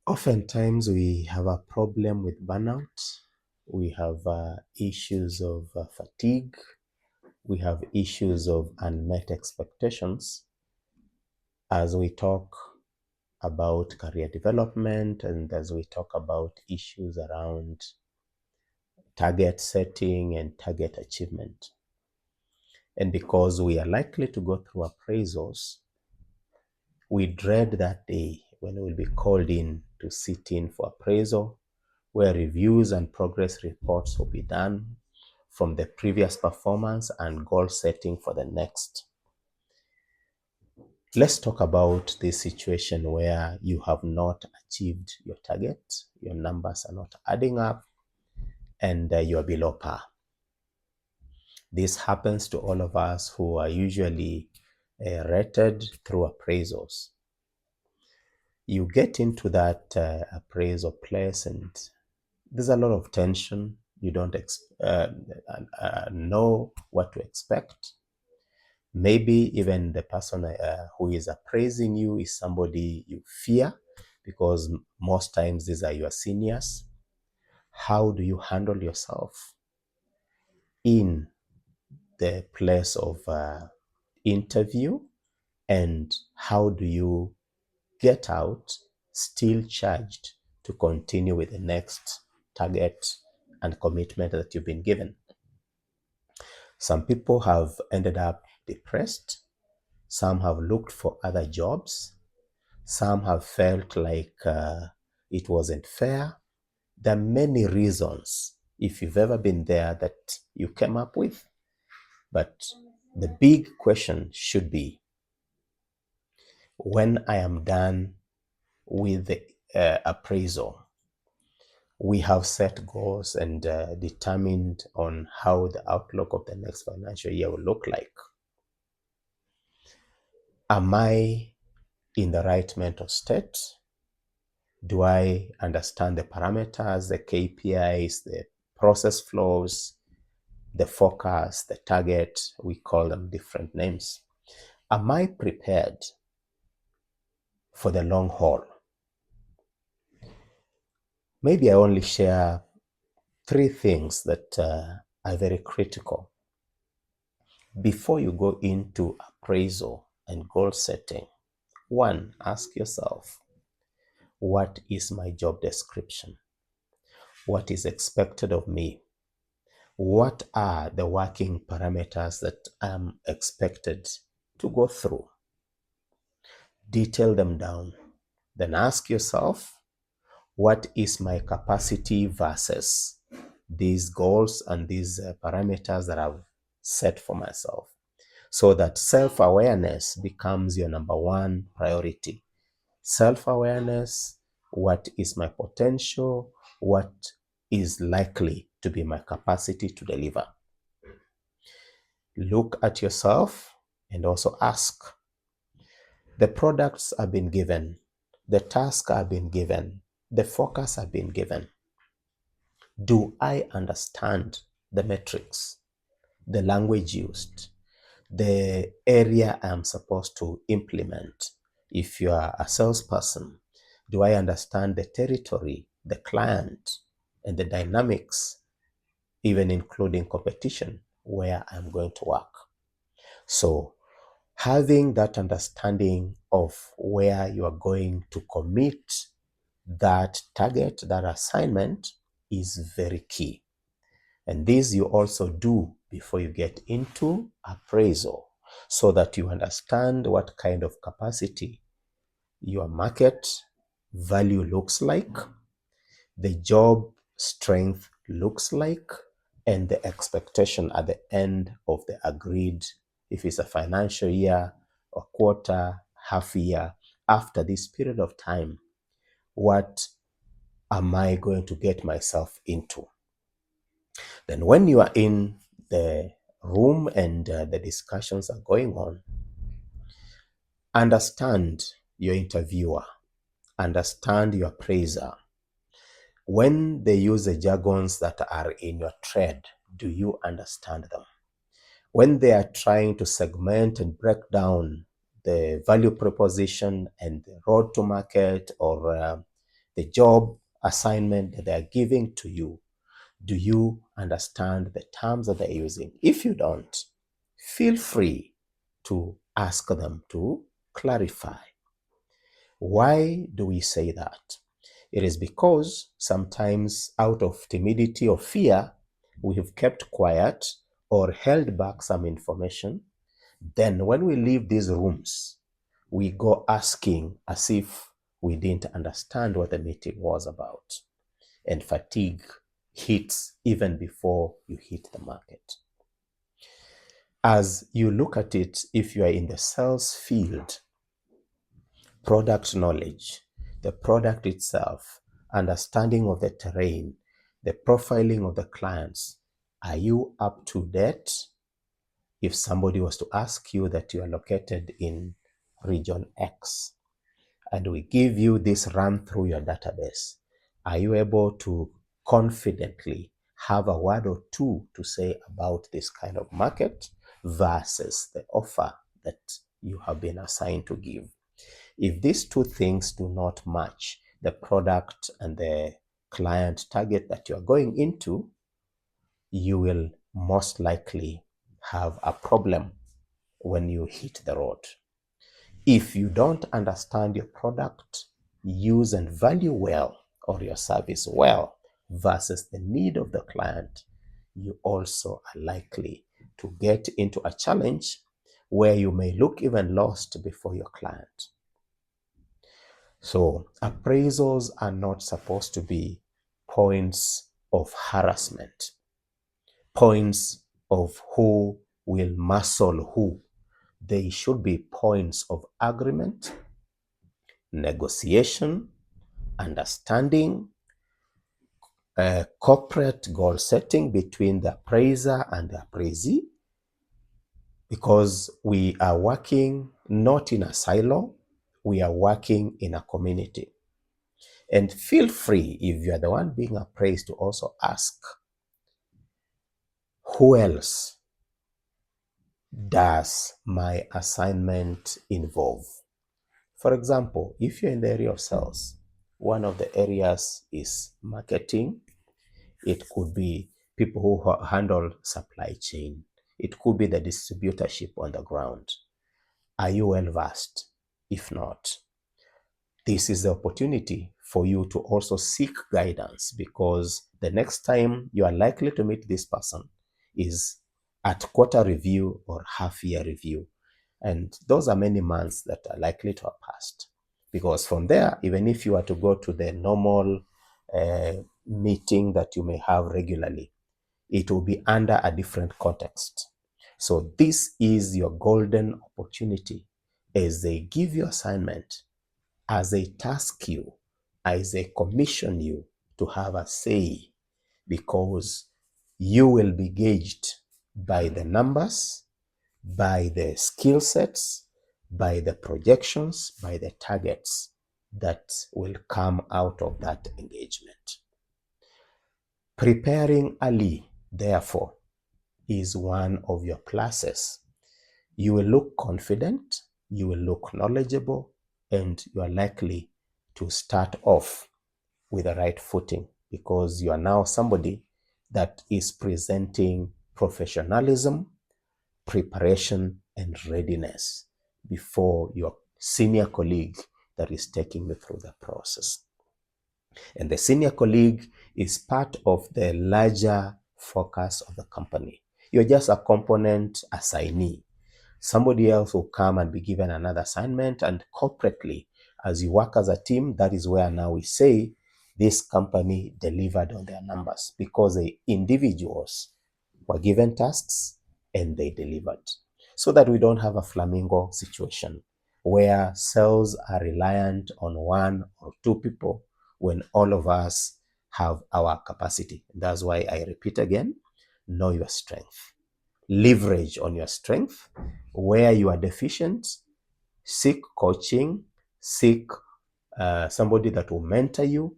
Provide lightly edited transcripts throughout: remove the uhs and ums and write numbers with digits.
Oftentimes we have a problem with burnout. We have issues of fatigue. We have issues of unmet expectations as we talk about career development and as we talk about issues around target setting and target achievement. And because we are likely to go through appraisals, we dread that day when we'll be called in to sit in for appraisal, where reviews and progress reports will be done from the previous performance and goal setting for the next. Let's talk about this situation where you have not achieved your target, your numbers are not adding up, and you're below par. This happens to all of us who are usually rated through appraisals. You get into that appraisal place and there's a lot of tension. You don't know what to expect. Maybe even the person who is appraising you is somebody you fear, because most times these are your seniors. How do you handle yourself in the place of interview, and how do you get out still charged to continue with the next target and commitment that you've been given? Some people have ended up depressed. Some have looked for other jobs. Some have felt like it wasn't fair. There are many reasons, if you've ever been there, that you came up with. But the big question should be, when I am done with the appraisal, we have set goals and determined on how the outlook of the next financial year will look like. Am I in the right mental state? Do I understand the parameters, the KPIs, the process flows, the forecast, the target? We call them different names. Am I prepared for the long haul? Maybe I only share 3 things that are very critical. Before you go into appraisal and goal setting, 1, ask yourself, what is my job description? What is expected of me? What are the working parameters that I'm expected to go through? Detail them down. Then ask yourself, what is my capacity versus these goals and these parameters that I've set for myself? So that self-awareness becomes your number 1 priority. Self-awareness, what is my potential? What is likely to be my capacity to deliver? Look at yourself and also ask. The products have been given, the tasks have been given, the focus have been given. Do I understand the metrics, the language used, the area I'm supposed to implement? If you are a salesperson, do I understand the territory, the client, and the dynamics, even including competition, where I'm going to work? So having that understanding of where you are going to commit that target, that assignment, is very key. And this you also do before you get into appraisal, so that you understand what kind of capacity your market value looks like, the job strength looks like, and the expectation at the end of the agreed, if it's a financial year or quarter, half year, after this period of time, what am I going to get myself into? Then when you are in the room and the discussions are going on, understand your interviewer, understand your appraiser. When they use the jargons that are in your trade, do you understand them? When they are trying to segment and break down the value proposition and the road to market, or the job assignment that they are giving to you, do you understand the terms that they're using? If you don't, feel free to ask them to clarify. Why do we say that? It is because sometimes out of timidity or fear, we have kept quiet or held back some information. Then when we leave these rooms, we go asking as if we didn't understand what the meeting was about. And fatigue hits even before you hit the market. As you look at it, if you are in the sales field, product knowledge, the product itself, understanding of the terrain, the profiling of the clients, are you up to date? If somebody was to ask you that you are located in region X, and we give you this run through your database, are you able to confidently have a word or two to say about this kind of market versus the offer that you have been assigned to give? If these two things do not match, the product and the client target that you're going into, you will most likely have a problem when you hit the road. If you don't understand your product, use and value well, or your service well versus the need of the client, you also are likely to get into a challenge where you may look even lost before your client. So appraisals are not supposed to be points of harassment, points of who will muscle who. They should be points of agreement, negotiation, understanding, corporate goal setting between the appraiser and the appraisee, because we are working not in a silo, we are working in a community. And feel free, if you are the one being appraised, to also ask, who else does my assignment involve? For example, if you're in the area of sales, one of the areas is marketing. It could be people who handle supply chain. It could be the distributorship on the ground. Are you well versed? If not, this is the opportunity for you to also seek guidance, because the next time you are likely to meet this person is at quarter review or half year review. And those are many months that are likely to have passed. Because from there, even if you are to go to the normal meeting that you may have regularly, it will be under a different context. So this is your golden opportunity as they give you assignment, as they task you, as they commission you to have a say, because you will be gauged by the numbers, by the skill sets, by the projections, by the targets that will come out of that engagement. Preparing early, therefore, is one of your pluses. You will look confident, you will look knowledgeable, and you are likely to start off with the right footing, because you are now somebody that is presenting professionalism, preparation, and readiness before your senior colleague that is taking you through the process. And the senior colleague is part of the larger focus of the company. You're just a component assignee. Somebody else will come and be given another assignment, and corporately, as you work as a team, that is where now we say this company delivered on their numbers, because the individuals were given tasks and they delivered. So that we don't have a flamingo situation where sales are reliant on one or two people when all of us have our capacity. That's why I repeat again, know your strength. Leverage on your strength. Where you are deficient, seek coaching, seek somebody that will mentor you,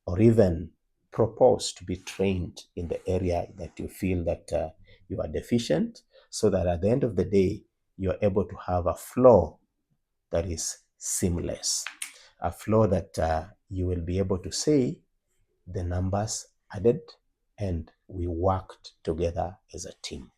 or even propose to be trained in the area that you feel that you are deficient, so that at the end of the day, you're able to have a flow that is seamless, a flow that you will be able to see the numbers added and we worked together as a team.